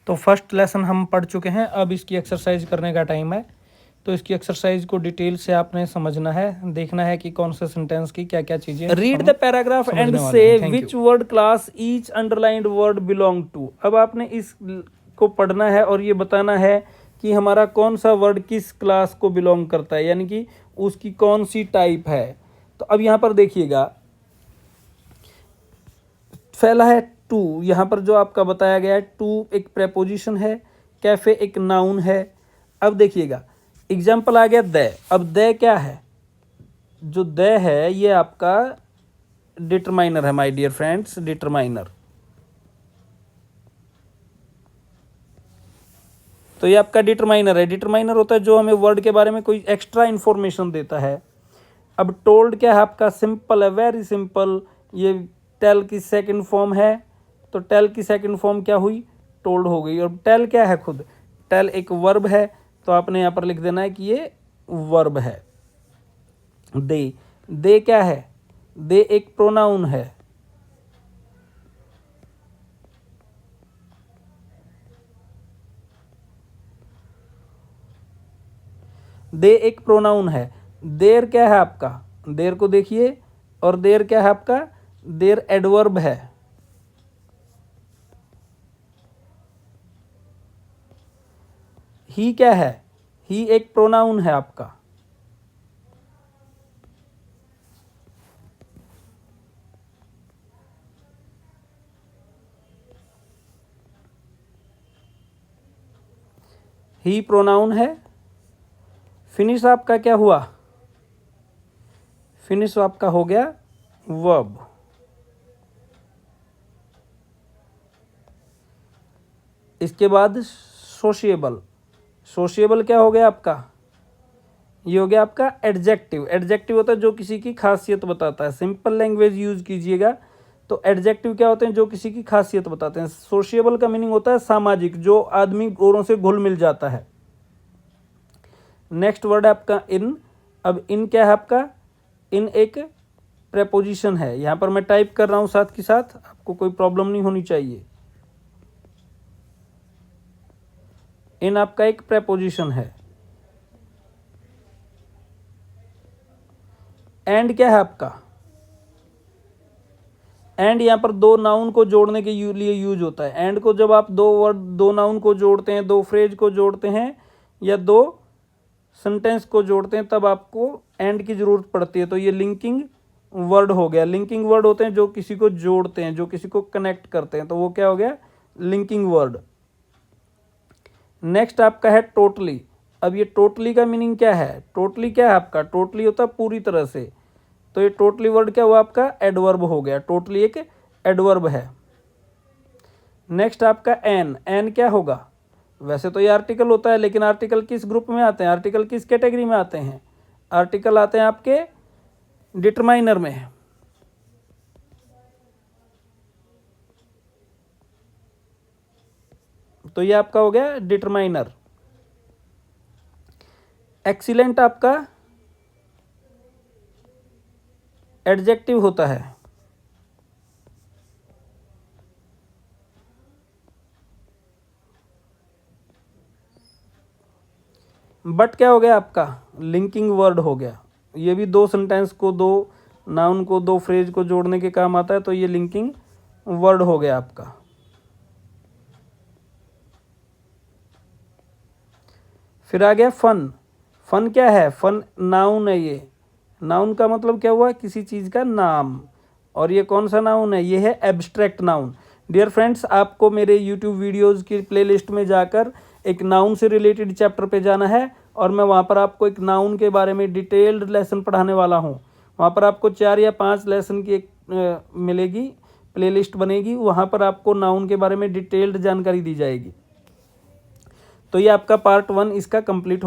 तो first lesson हम पढ़ चुके हैं, अब इसकी एक्सरसाइज करने का टाइम है। तो इसकी एक्सरसाइज को डिटेल से आपने समझना है, देखना है कि कौन से सेंटेंस की क्या क्या चीजें। रीड द पैराग्राफ एंड से which word class each underlined word belong to. अब आपने इस को पढ़ना है और ये बताना है कि हमारा कौन सा वर्ड किस क्लास को बिलोंग करता है, यानी कि उसकी कौन सी टाइप है। तो अब यहाँ पर देखिएगा, पहला है टू। यहाँ पर जो आपका बताया गया है, टू एक प्रेपोजिशन है, कैफे एक नाउन है। अब देखिएगा एग्जाम्पल आ गया द। अब द क्या है? जो द है ये आपका डिटरमाइनर है माय डियर फ्रेंड्स, डिटरमाइनर। तो ये आपका डिटरमाइनर है। डिटरमाइनर होता है जो हमें वर्ड के बारे में कोई एक्स्ट्रा इंफॉर्मेशन देता है। अब टोल्ड क्या है आपका? सिंपल है, वेरी सिंपल। ये टेल की सेकंड फॉर्म है, तो टेल की सेकंड फॉर्म क्या हुई? टोल्ड हो गई। और टेल क्या है? खुद टेल एक वर्ब है, तो आपने यहाँ पर लिख देना है कि ये वर्ब है। दे क्या है? दे एक प्रोनाउन है। दे एक प्रोनाउन है। देर क्या है आपका? देर को देखिए, और देर क्या है आपका? देर एडवर्ब है। ही क्या है? ही एक प्रोनाउन है आपका। ही प्रोनाउन है। फिनिश आपका क्या हुआ? फिनिश आपका हो गया वर्ब। इसके बाद सोशिएबल। सोशिएबल क्या हो गया आपका? ये हो गया आपका एडजेक्टिव। एडजेक्टिव होता है जो किसी की खासियत बताता है। सिंपल लैंग्वेज यूज कीजिएगा। तो एडजेक्टिव क्या होते हैं? जो किसी की खासियत बताते हैं। सोशिएबल का मीनिंग होता है सामाजिक, जो आदमी औरों से घुल मिल जाता है। नेक्स्ट वर्ड है आपका इन। अब इन क्या है आपका? इन एक प्रेपोजिशन है। यहाँ पर मैं टाइप कर रहा हूँ साथ के साथ, आपको कोई प्रॉब्लम नहीं होनी चाहिए। इन आपका एक प्रेपोजिशन है। एंड क्या है आपका? एंड यहाँ पर दो नाउन को जोड़ने के लिए यूज होता है। एंड को जब आप दो नाउन को जोड़ते हैं, दो फ्रेज को जोड़ते हैं, या दो सेंटेंस को जोड़ते हैं, तब आपको एंड की जरूरत पड़ती है। तो ये लिंकिंग वर्ड हो गया। लिंकिंग वर्ड होते हैं जो किसी को जोड़ते हैं, जो किसी को कनेक्ट करते हैं, तो वो क्या हो गया? Linking word. नेक्स्ट आपका है टोटली। अब ये टोटली का मीनिंग क्या है? टोटली क्या है आपका? टोटली होता है पूरी तरह से। तो ये टोटली वर्ड क्या हुआ आपका? एडवर्ब हो गया। टोटली एक एडवर्ब है। नेक्स्ट आपका एन। एन क्या होगा? वैसे तो ये आर्टिकल होता है, लेकिन आर्टिकल किस ग्रुप में आते हैं? आर्टिकल किस कैटेगरी में आते हैं? आर्टिकल आते हैं आपके डिटरमाइनर में। तो ये आपका हो गया डिटरमाइनर। एक्सीलेंट आपका एडजेक्टिव होता है। बट क्या हो गया आपका? लिंकिंग वर्ड हो गया। ये भी दो सेंटेंस को, दो नाउन को, दो फ्रेज को जोड़ने के काम आता है, तो ये लिंकिंग वर्ड हो गया आपका। फिर आ गया फन। फन क्या है? फन नाउन है। ये नाउन का मतलब क्या हुआ? किसी चीज़ का नाम। और ये कौन सा नाउन है? ये है एब्स्ट्रैक्ट नाउन। डियर फ्रेंड्स, आपको मेरे यूट्यूब वीडियोज़ की प्लेलिस्ट में जाकर एक नाउन से रिलेटेड चैप्टर पे जाना है, और मैं वहाँ पर आपको एक नाउन के बारे में डिटेल्ड लेसन पढ़ाने वाला हूँ। वहाँ पर आपको 4 या 5 लेसन की एक मिलेगी, प्लेलिस्ट बनेगी। वहाँ पर आपको नाउन के बारे में डिटेल्ड जानकारी दी जाएगी। तो ये आपका पार्ट 1 इसका कंप्लीट